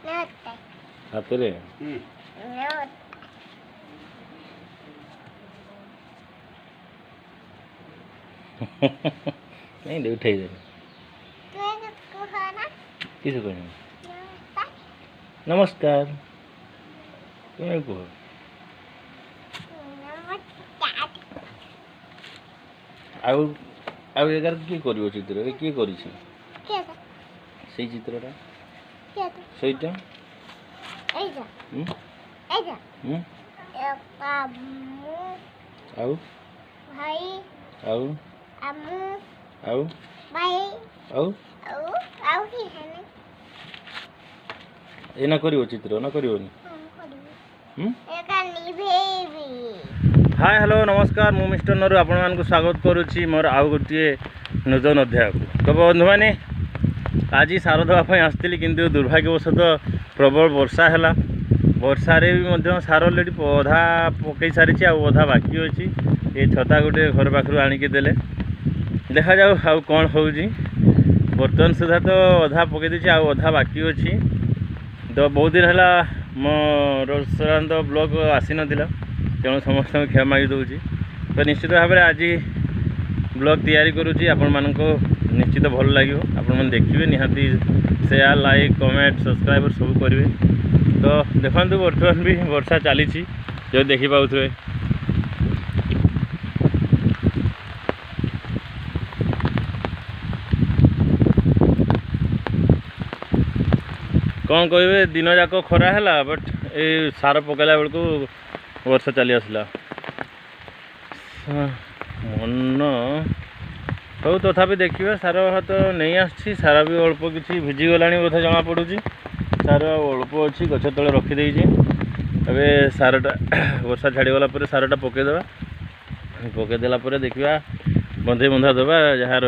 हाथ रे नहीं दे उठाई दे किस को नमस्कार तुम्हें कह आउ एगार किए कर चित्र किए कर चित्रटा ସେଇଟା ଆଉ ଭାଇ ଆଉ ଆମୁ ଆଉ ଭାଇ ଆଉ ଏନା କରିବ ଚିତ୍ର ନା କରିବନି हाय हेलो नमस्कार मु मिस्टर नरु आपण मानक स्वागत करुच्ची मोर आउ गोटे नूतन अध्याय को तो बंधु मैंने आज सार देवाई आसती किंतु दुर्भाग्यवशतः प्रबल वर्षा है वर्षारे भी सार अलरेडी अधा पकई सारी अधा बाकी अच्छी ये छता गोटे घर पाखु आणिकी देले देखा जाऊ आउ कौन हो बर्तमान सुधा तो अधा पकई देछि अधा बाकी अच्छी तो बहुत दिन है मोर ब्लॉग आसी नाला तेणु समस्त क्षमा मागी दूची तो निश्चित भाव में आज ब्लॉग तैयारी करुँची आपण मानक निश्चित भल लगे आपण मैंने देखिए निहाती शेयर लाइक कमेंट सब्सक्राइब सब करेंगे तो देखो बर्तमान भी वर्षा चली जो देखी पाथे कौन कहे दिन जाक खरा है बट ये सार पकड़ा बेलू वर्षा चली आसला मन हो तथापि देखिए सार तो नहीं आसी सार भी अल्प किसी भिजिगला बोधे जना पड़ी सार अल्प अच्छी गछ तले रखीदे अबे सारटा वर्षा छाड़गला सारटा पकईदे पकईदेला देखा बंधे बंधा देवा जहाँ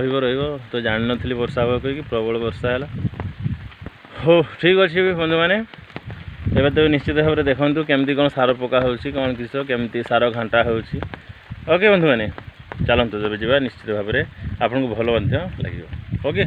तो जान नी वर्षा हे कहीं प्रबल वर्षा है हो ठीक अच्छे बंधु मैंने एवं तो निश्चित भाव में देखूँ केमती कौन सार पका हो कौन किस केमती सार घांटा ओके बंधु मैंने चलतु जब जा निश्चित भाव में आपन को भल लगे ओके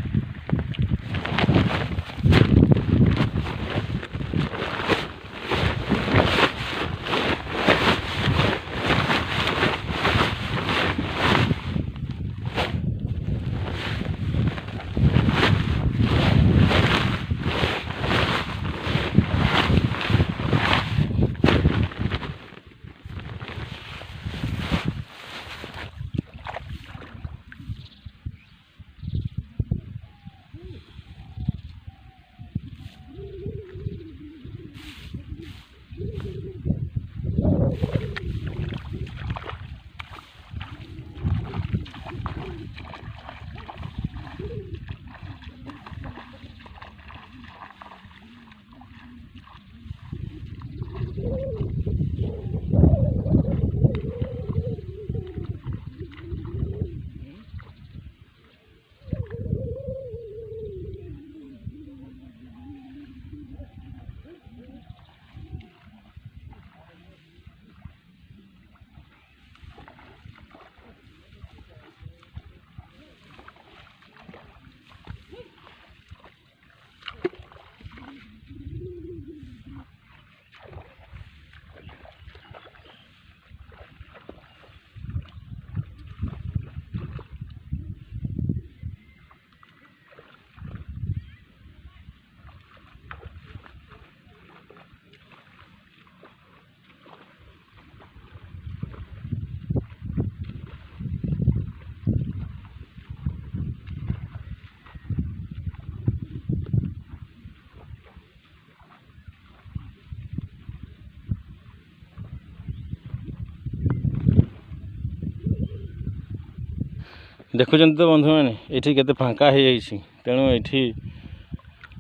देखुं तो बंधु मैंने ये के फाँका हो तेणु ये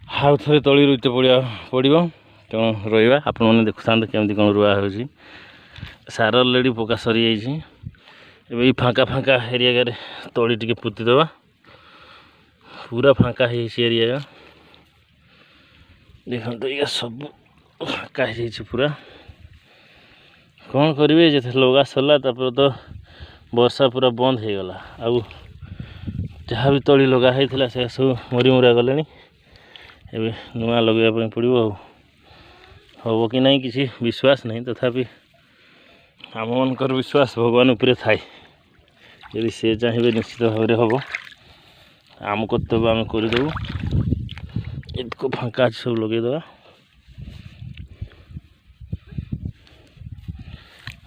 हाउ थे तली रुते पड़ो तेणु रहा आपण मैंने देखुता केमती कौन रुआ हो सार अलरेडी पका सरी जाइए फाँका फाँका एरिया तली टे पोतीदे पूरा फाँका एरिया देखो तो ये सब फाँका पूरा कौन करेंगे जो लगा सरला तो वर्षा पूरा बंद हो गला आउ जहाँ भी तली लगा होता से सब मरी मुरा गले नुआ लगे पड़ो। हम कि नहीं किसी विश्वास नहीं तथापि आम मनकर विश्वास भगवान उपरे थाए यदि से चाहिए निश्चित भाव में हम आम कर्तव्य आम करदेबू इसको फाँका सब लगेदे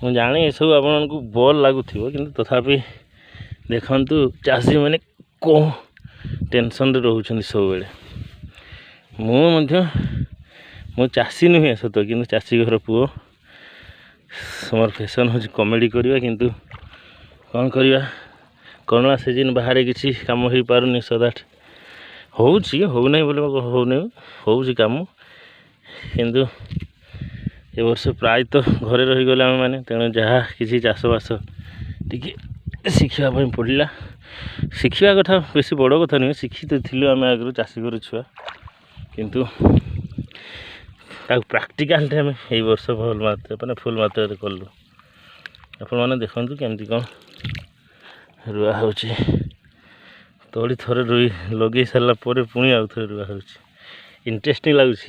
मुझे जाने ये सब आपण को बल लगुथ कि तथापि देखु चाषी मैंने कौन टेंशन रोच सब बेले मु चाषी नुहे सत कि चाषी घर पुओ मोर फैशन हूँ कमेडी करवा किंतु कौन करवा कोरोना सीजन बाहर किसी कम हो पारुनि सो दैट होना बोले हो कम किंतु ए वर्ष प्रायतः घरे रहीगले आम मैंने तेणु जहाँ किसी चाषबास टी शिखापी पड़ा शिखा कथा बेसी बड़ कथा नुहे शिखी तो थी आम आगु चाषी घर छुआ किंतु प्राक्टिकाल आम यही वर्ष भल मात्रा मैंने फुल मात्रा कलु आपण मैंने देखु केमती कौन रुआ हो तली थरे रुई लगे सारापर पुणी आउ थे रुआ हो इंटरेस्टिंग लगुच।